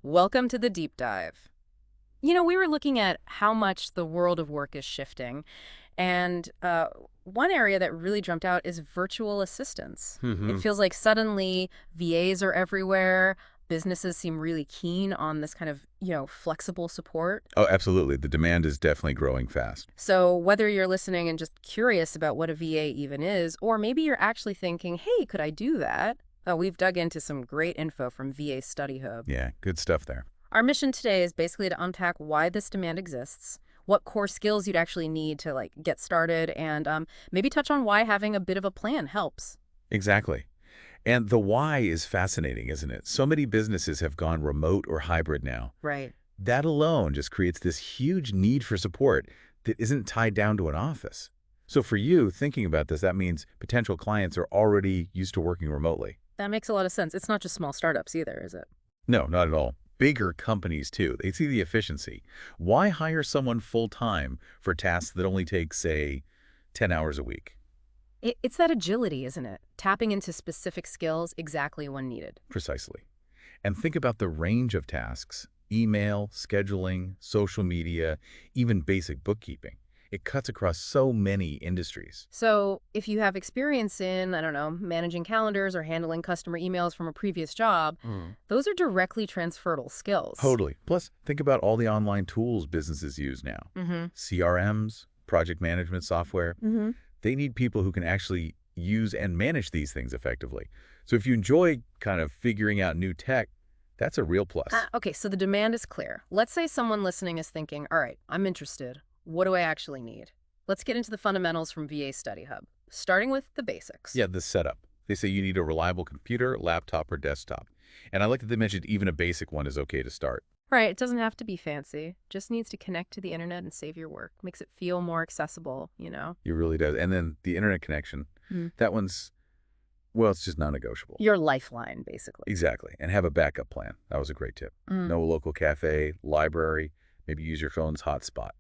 Welcome to the deep dive. We were looking at how much the world of work is shifting, and one area that really jumped out is virtual assistants. It Hmm. feels like suddenly VAs are everywhere. Businesses seem really keen on this kind of, flexible support. Oh, absolutely. The demand is definitely growing fast. So whether you're listening and just curious about what a VA even is, or maybe you're actually thinking, hey, could I do that? We've dug into some great info from VA Study Hub. Yeah, good stuff there. Our mission today is basically to unpack why this demand exists, what core skills you'd actually need to get started, and maybe touch on why having a bit of a plan helps. Exactly. And the why is fascinating, isn't it? So many businesses have gone remote or hybrid now. Right. That alone just creates this huge need for support that isn't tied down to an office. So for you, thinking about this, that means potential clients are already used to working remotely. That makes a lot of sense. It's not just small startups either, is it? No, not at all. Bigger companies, too. They see the efficiency. Why hire someone full-time for tasks that only take, say, 10 hours a week? It's that agility, isn't it? Tapping into specific skills exactly when needed. Precisely. And think about the range of tasks: email, scheduling, social media, even basic bookkeeping. It cuts across so many industries. So if you have experience in, I don't know, managing calendars or handling customer emails from a previous job, Mm. those are directly transferable skills. Totally. Plus, think about all the online tools businesses use now. Mm-hmm. CRMs, project management software. Mm-hmm. They need people who can actually use and manage these things effectively. So if you enjoy kind of figuring out new tech, that's a real plus. Okay, so the demand is clear. Let's say someone listening is thinking, all right, I'm interested. What do I actually need? Let's get into the fundamentals from VA Study Hub, starting with the basics. Yeah, the setup. They say you need a reliable computer, laptop, or desktop. And I like that they mentioned even a basic one is okay to start. Right, it doesn't have to be fancy. Just needs to connect to the internet and save your work. Makes it feel more accessible. It really does. And then the internet connection, Mm. that one's, well, it's just non-negotiable. Your lifeline, basically. Exactly. And have a backup plan. That was a great tip. Mm. No local cafe, library, maybe use your phone's hotspot.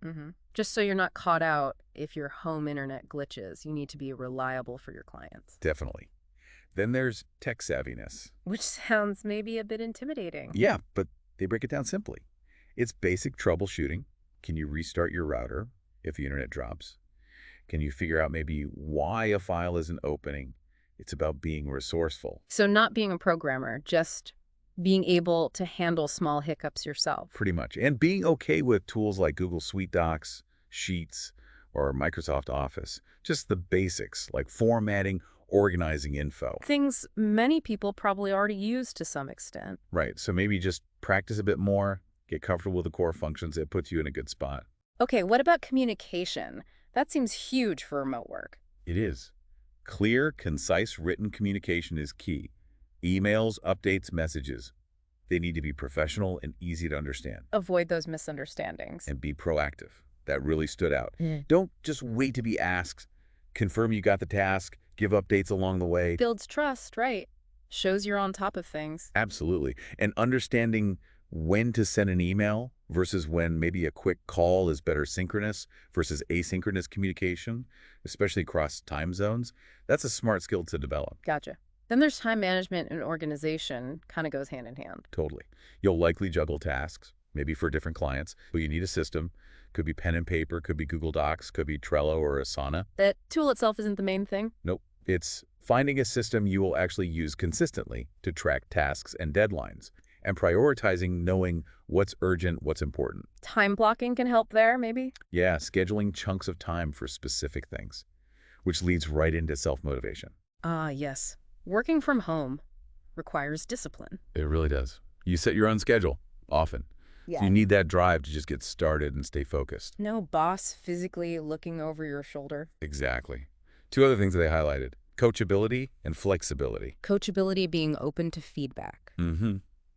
Just so you're not caught out if your home internet glitches, you need to be reliable for your clients. Definitely. Then there's tech savviness. Which sounds maybe a bit intimidating. Yeah, but they break it down simply. It's basic troubleshooting. Can you restart your router if the internet drops? Can you figure out maybe why a file isn't opening? It's about being resourceful, So not being a programmer, just being able to handle small hiccups yourself. pretty much. And being okay with tools like Google Suite Docs, Sheets, or Microsoft Office. Just the basics like formatting, organizing info. Things many people probably already use to some extent. Right. So maybe just practice a bit more, get comfortable with the core functions. It puts you in a good spot. Okay, what about communication? That seems huge for remote work. It is. Clear, concise written communication is key. Emails, updates, messages. They need to be professional and easy to understand. Avoid those misunderstandings. And be proactive. That really stood out. Mm. Don't just wait to be asked. Confirm you got the task. Give updates along the way. Builds trust, right? Shows you're on top of things. Absolutely. And understanding when to send an email versus when maybe a quick call is better synchronous versus asynchronous communication, especially across time zones, that's a smart skill to develop. Gotcha. Then there's time management and organization, kind of goes hand in hand. Totally. You'll likely juggle tasks, maybe for different clients, but you need a system. Could be pen and paper, could be Google Docs, could be Trello or Asana. That tool itself isn't the main thing. Nope. It's finding a system you will actually use consistently to track tasks and deadlines, and prioritizing knowing what's urgent, what's important. Time blocking can help there, maybe? Yeah, scheduling chunks of time for specific things, which leads right into self-motivation. Yes. Working from home requires discipline. It really does. You set your own schedule, often. So Yeah. you need that drive to just get started and stay focused. No boss physically looking over your shoulder. Exactly. Two other things that they highlighted: coachability and flexibility. Coachability being open to feedback.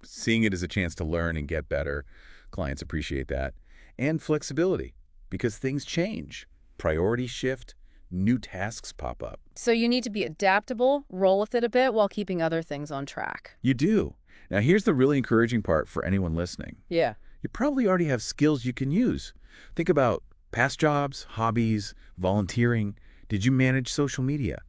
Seeing it as a chance to learn and get better. Clients appreciate that. And flexibility, because things change. Priorities shift. New tasks pop up. So you need to be adaptable, roll with it a bit while keeping other things on track. You do. Now, here's the really encouraging part for anyone listening. Yeah. You probably already have skills you can use. Think about past jobs, hobbies, volunteering. Did you manage social media?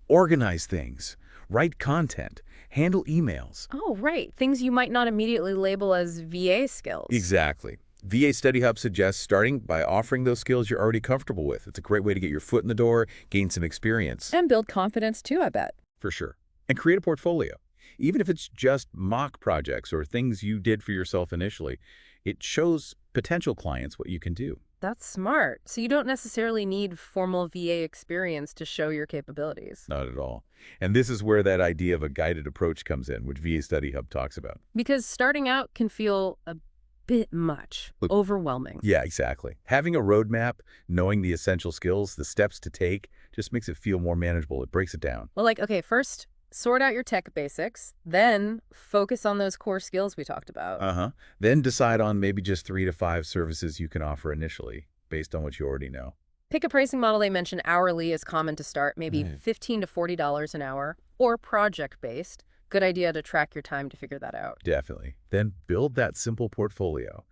Organize things? write content, handle emails. Oh, right. Things you might not immediately label as VA skills. Exactly. VA Study Hub suggests starting by offering those skills you're already comfortable with. It's a great way to get your foot in the door, gain some experience. And build confidence too, I bet. For sure. And create a portfolio. Even if it's just mock projects or things you did for yourself initially, it shows potential clients what you can do. That's smart. So you don't necessarily need formal VA experience to show your capabilities. Not at all. And this is where that idea of a guided approach comes in, which VA Study Hub talks about. Because starting out can feel a bit much, Look, overwhelming. Yeah, exactly. Having a roadmap, knowing the essential skills, the steps to take, just makes it feel more manageable. It breaks it down. Well, like, okay, first, sort out your tech basics, then focus on those core skills we talked about. Uh-huh. Then decide on maybe just 3 to 5 services you can offer initially, based on what you already know. Pick a pricing model. They mention hourly is common to start, maybe Right. $15 to $40 an hour, or project-based. Good idea to track your time to figure that out. Definitely. Then build that simple portfolio.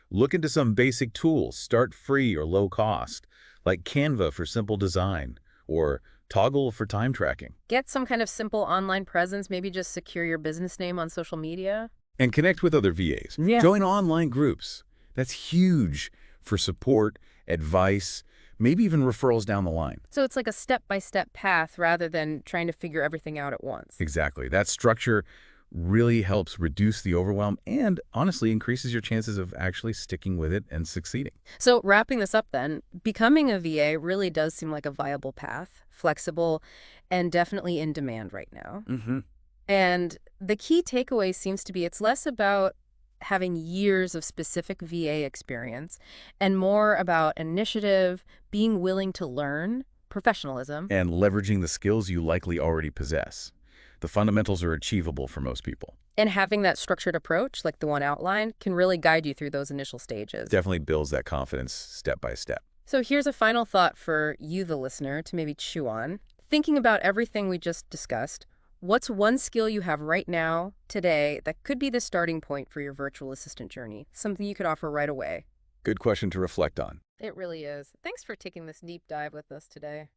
Look into some basic tools, start free or low cost, like Canva for simple design, or Toggle for time tracking. Get some kind of simple online presence, maybe just secure your business name on social media. And connect with other VAs. Yeah. Join online groups. That's huge for support, advice, maybe even referrals down the line. So it's like a step-by-step path rather than trying to figure everything out at once. Exactly. That structure really helps reduce the overwhelm and honestly increases your chances of actually sticking with it and succeeding. So wrapping this up then, becoming a VA really does seem like a viable path, flexible, and definitely in demand right now. Mm-hmm. And the key takeaway seems to be it's less about having years of specific VA experience and more about initiative, being willing to learn, professionalism. And leveraging the skills you likely already possess. The fundamentals are achievable for most people. And having that structured approach, like the one outlined, can really guide you through those initial stages. Definitely builds that confidence step by step. So here's a final thought for you, the listener, to maybe chew on. Thinking about everything we just discussed, what's one skill you have right now, today, that could be the starting point for your virtual assistant journey? Something you could offer right away. Good question to reflect on. It really is. Thanks for taking this deep dive with us today.